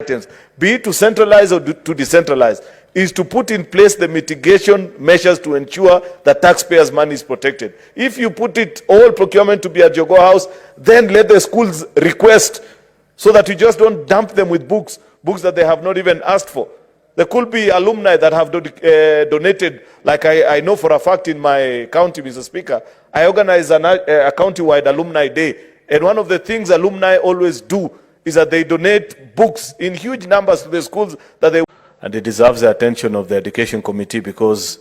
items, be it to centralize or to decentralize, is to put in place the mitigation measures to ensure that taxpayers' money is protected. If you put it all procurement to be at Joho House, then let the schools request, so that you just don't dump them with books that they have not even asked for. There could be alumni that have donated, like I know for a fact in my county, Mr. Speaker, I organize a county-wide alumni day, and one of the things alumni always do is that they donate books in huge numbers to the schools that they... And it deserves the attention of the Education Committee, because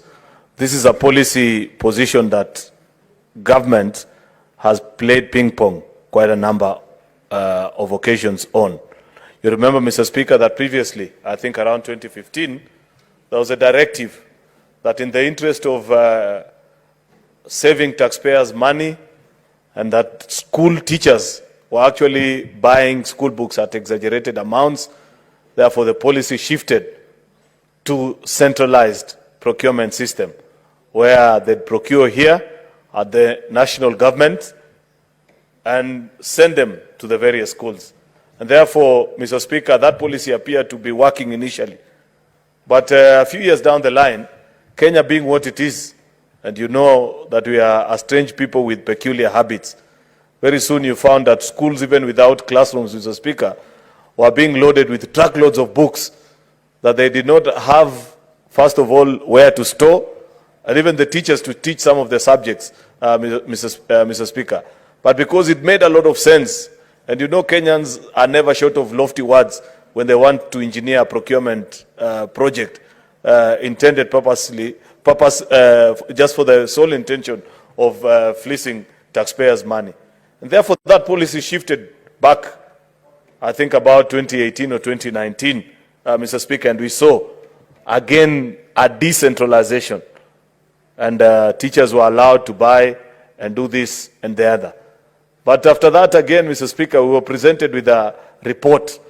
this is a policy position that government has played ping-pong quite a number of occasions on. You remember, Mr. Speaker, that previously, I think around 2015, there was a directive that in the interest of saving taxpayers' money, and that school teachers were actually buying school books at exaggerated amounts. Therefore, the policy shifted to centralized procurement system, where they'd procure here at the national government and send them to the various schools. And therefore, Mr. Speaker, that policy appeared to be working initially. But a few years down the line, Kenya being what it is, and you know that we are a strange people with peculiar habits, very soon you found that schools, even without classrooms, Mr. Speaker, were being loaded with truckloads of books that they did not have, first of all, where to store, and even the teachers to teach some of the subjects, Mr. Speaker. But because it made a lot of sense, and you know Kenyans are never short of lofty words when they want to engineer a procurement project intended just for the sole intention of fleecing taxpayers' money. And therefore, that policy shifted back, I think, about 2018 or 2019, Mr. Speaker, and we saw, again, a decentralization. And teachers were allowed to buy and do this and the other. But after that, again, Mr. Speaker, we were presented with a report.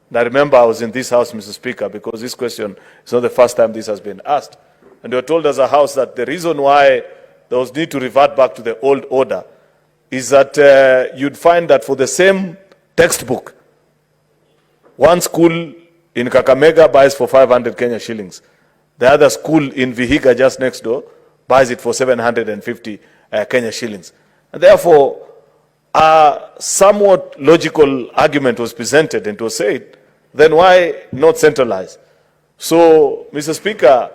And I remember I was in this house, Mr. Speaker, because this question is not the first time this has been asked. And we were told as a house that the reason why there was need to revert back to the old order is that you'd find that for the same textbook, one school in Kakamega buys for 500 Kenya shillings. The other school in Vihiga, just next door, buys it for 750 Kenya shillings. And therefore, a somewhat logical argument was presented and was said, then why not centralize? So, Mr. Speaker,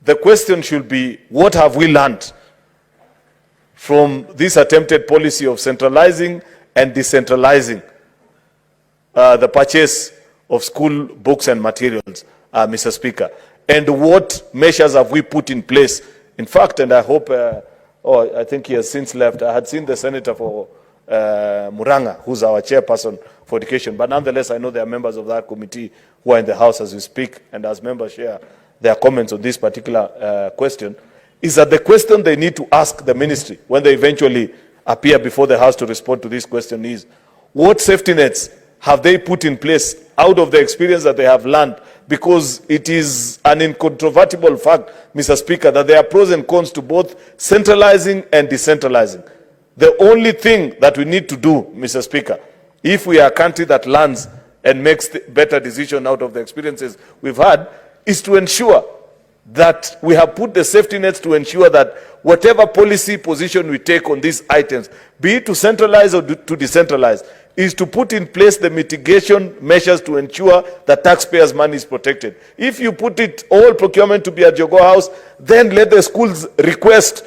the question should be, what have we learned from this attempted policy of centralizing and decentralizing the purchase of school books and materials, Mr. Speaker? And what measures have we put in place? In fact, and I hope, I think he has since left, I had seen the Senator for Muranga, who's our chairperson for education, but nonetheless, I know there are members of that committee who are in the House as we speak, and as members share their comments on this particular question, is that the question they need to ask the ministry when they eventually appear before the House to respond to this question is, what safety nets have they put in place out of the experience that they have learned? Because it is an incontrovertible fact, Mr. Speaker, that there are pros and cons to both centralizing and decentralizing. The only thing that we need to do, Mr. Speaker, if we are a country that learns and makes better decisions out of the experiences we've had, is to ensure that we have put the safety nets to ensure that whatever policy position we take on these items, be it to centralize or to decentralize, is to put in place the mitigation measures to ensure that taxpayers' money is protected. If you put it all procurement to be at Joho House, then let the schools request,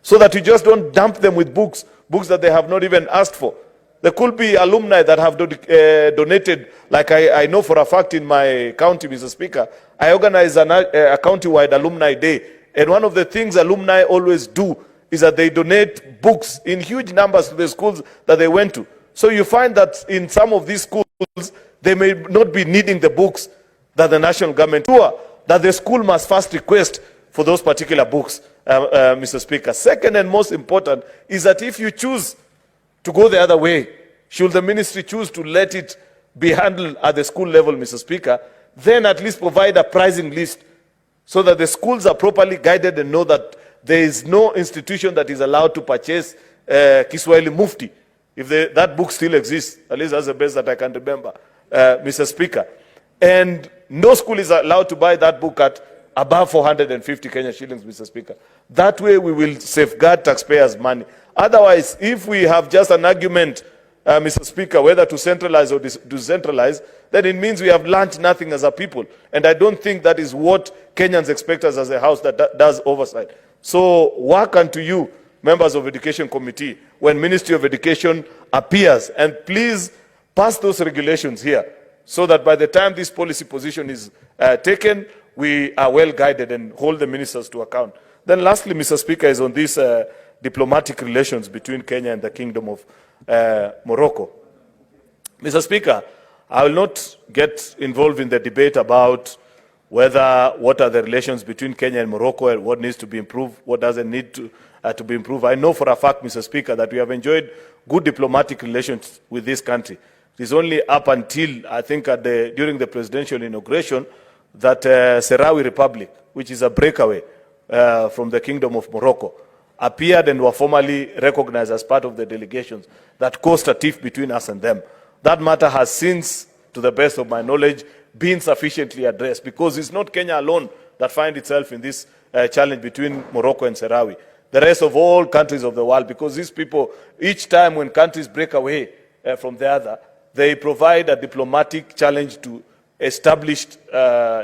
so that you just don't dump them with books that they have not even asked for. There could be alumni that have donated, like I know for a fact in my county, Mr. Speaker, I organize a county-wide alumni day, and one of the things alumni always do is that they donate books in huge numbers to the schools that they went to. So you find that in some of these schools, they may not be needing the books that the national government do, that the school must first request for those particular books, Mr. Speaker. Second and most important is that if you choose to go the other way, should the ministry choose to let it be handled at the school level, Mr. Speaker, then at least provide a pricing list so that the schools are properly guided and know that there is no institution that is allowed to purchase Kiswahili Mufti, if that book still exists. At least that's the best that I can remember, Mr. Speaker. And no school is allowed to buy that book at above 450 Kenya shillings, Mr. Speaker. That way we will safeguard taxpayers' money. Otherwise, if we have just an argument, Mr. Speaker, whether to centralize or decentralize, then it means we have learned nothing as a people. And I don't think that is what Kenyans expect us as a house that does oversight. So work unto you, members of Education Committee, when Ministry of Education appears, and please pass those regulations here, so that by the time this policy position is taken, we are well guided and hold the ministers to account. Then lastly, Mr. Speaker, is on these diplomatic relations between Kenya and the Kingdom of Morocco. Mr. Speaker, I will not get involved in the debate about what are the relations between Kenya and Morocco and what needs to be improved, what doesn't need to be improved. I know for a fact, Mr. Speaker, that we have enjoyed good diplomatic relations with this country. It is only up until, I think, during the presidential inauguration that Sahrawi Republic, which is a breakaway from the Kingdom of Morocco, appeared and were formally recognized as part of the delegations that caused a tiff between us and them. That matter has since, to the best of my knowledge, been sufficiently addressed, because it's not Kenya alone that finds itself in this challenge between Morocco and Sahrawi. The rest of all countries of the world, because these people, each time when countries break away from the other, they provide a diplomatic challenge to established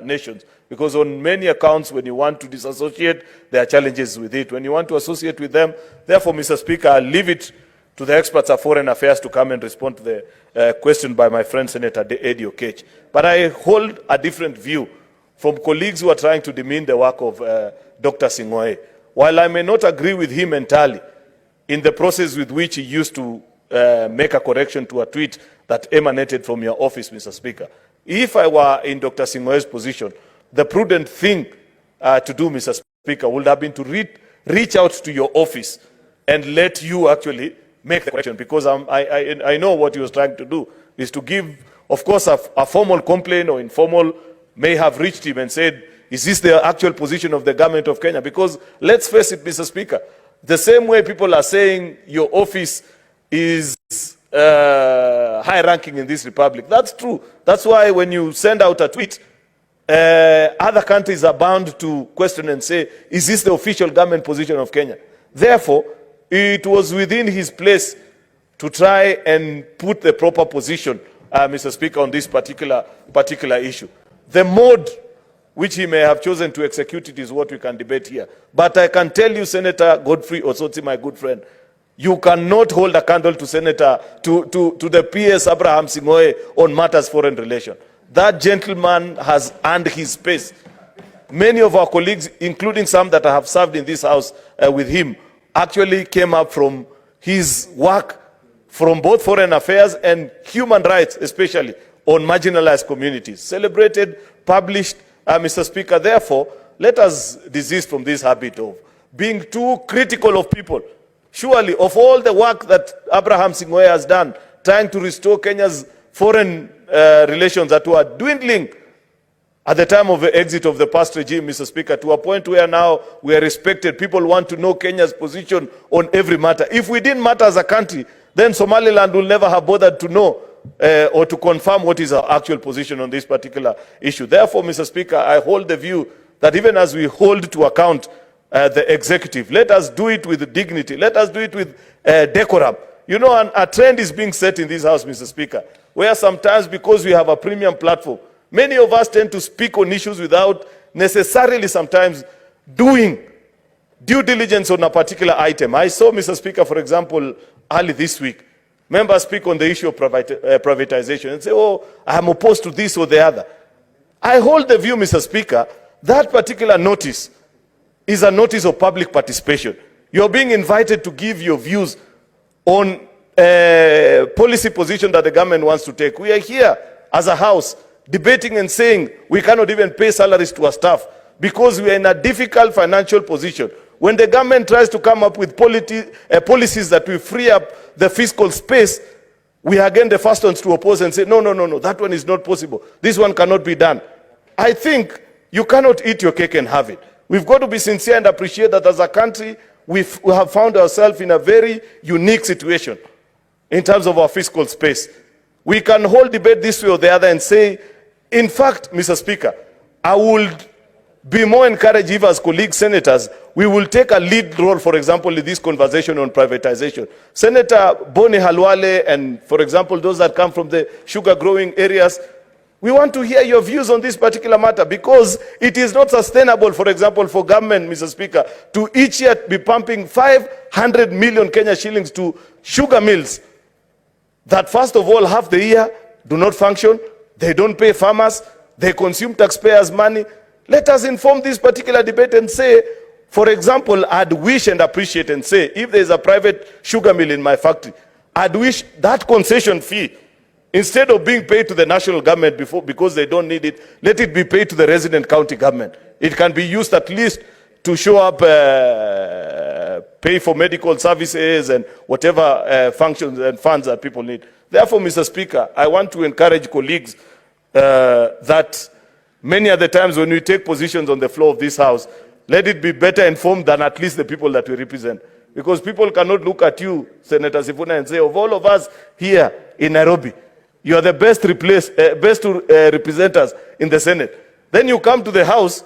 nations. Because on many accounts, when you want to disassociate, there are challenges with it. When you want to associate with them, therefore, Mr. Speaker, I'll leave it to the experts of foreign affairs to come and respond to the question by my friend Senator Eddie Okech. But I hold a different view from colleagues who are trying to demean the work of Dr. Sing'oei. While I may not agree with him entirely in the process with which he used to make a correction to a tweet that emanated from your office, Mr. Speaker, if I were in Dr. Sing'oei's position, the prudent thing to do, Mr. Speaker, would have been to reach out to your office and let you actually make the correction, because I know what he was trying to do is to give, of course, a formal complaint or informal may have reached him and said, is this the actual position of the government of Kenya? Because let's face it, Mr. Speaker, the same way people are saying your office is high ranking in this republic, that's true. That's why when you send out a tweet, other countries are bound to question and say, is this the official government position of Kenya? Therefore, it was within his place to try and put the proper position, Mr. Speaker, on this particular issue. The mode which he may have chosen to execute it is what we can debate here. But I can tell you, Senator Godfrey Osoti, my good friend, you cannot hold a candle to the PS Abraham Sing'oei on matters foreign relation. That gentleman has earned his space. Many of our colleagues, including some that have served in this house with him, actually came up from his work from both foreign affairs and human rights, especially on marginalized communities. Celebrated, published, Mr. Speaker. Therefore, let us desist from this habit of being too critical of people. Surely, of all the work that Abraham Sing'oei has done, trying to restore Kenya's foreign relations that were dwindling at the time of the exit of the past regime, Mr. Speaker, to a point where now we are respected. People want to know Kenya's position on every matter. If we didn't matter as a country, then Somaliland will never have bothered to know or to confirm what is our actual position on this particular issue. Therefore, Mr. Speaker, I hold the view that even as we hold to account the executive, let us do it with dignity. Let us do it with decorum. You know, a trend is being set in this house, Mr. Speaker, where sometimes, because we have a premium platform, many of us tend to speak on issues without necessarily sometimes doing due diligence on a particular item. I saw, Mr. Speaker, for example, early this week, members speak on the issue of privatization and say, oh, I am opposed to this or the other. I hold the view, Mr. Speaker, that particular notice is a notice of public participation. You're being invited to give your views on a policy position that the government wants to take. We are here as a house debating and saying we cannot even pay salaries to our staff because we are in a difficult financial position. When the government tries to come up with policies that will free up the fiscal space, we are again the first ones to oppose and say, no, that one is not possible. This one cannot be done. I think you cannot eat your cake and have it. We've got to be sincere and appreciate that as a country, we have found ourselves in a very unique situation in terms of our fiscal space. We can hold debate this way or the other and say In fact, Mr. Speaker, I would be more encouraged if, as colleagues senators, we will take a lead role, for example, in this conversation on privatization. Senator Boni Halwale and, for example, those that come from the sugar growing areas, we want to hear your views on this particular matter, because it is not sustainable, for example, for government, Mr. Speaker, to each year be pumping 500 million Kenya shillings to sugar mills that, first of all, half the year do not function, they don't pay farmers, they consume taxpayers' money. Let us inform this particular debate and say, for example, I'd wish and appreciate and say, if there is a private sugar mill in my factory, I'd wish that concession fee, instead of being paid to the national government because they don't need it, let it be paid to the resident county government. It can be used at least to show up, pay for medical services and whatever functions and funds that people need. Therefore, Mr. Speaker, I want to encourage colleagues that many of the times when we take positions on the floor of this House, let it be better informed than at least the people that we represent. Because people cannot look at you, Senator Sifuna, and say, of all of us here in Nairobi, you are the best representatives in the Senate. Then you come to the House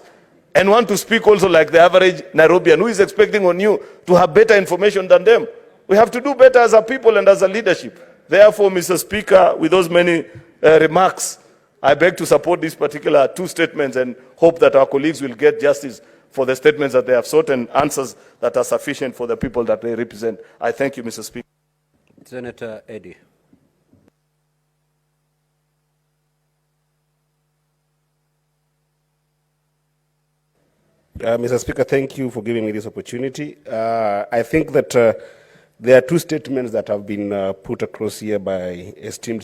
and want to speak also like the average Nairobian who is expecting on you to have better information than them. We have to do better as a people and as a leadership. Therefore, Mr. Speaker, with those many remarks, I beg to support these particular two statements and hope that our colleagues will get justice for the statements that they have sought and answers that are sufficient for the people that they represent. I thank you, Mr. Speaker. Senator Eddie. Mr. Speaker, thank you for giving me this opportunity. I think that there are two statements that have been put across here by esteemed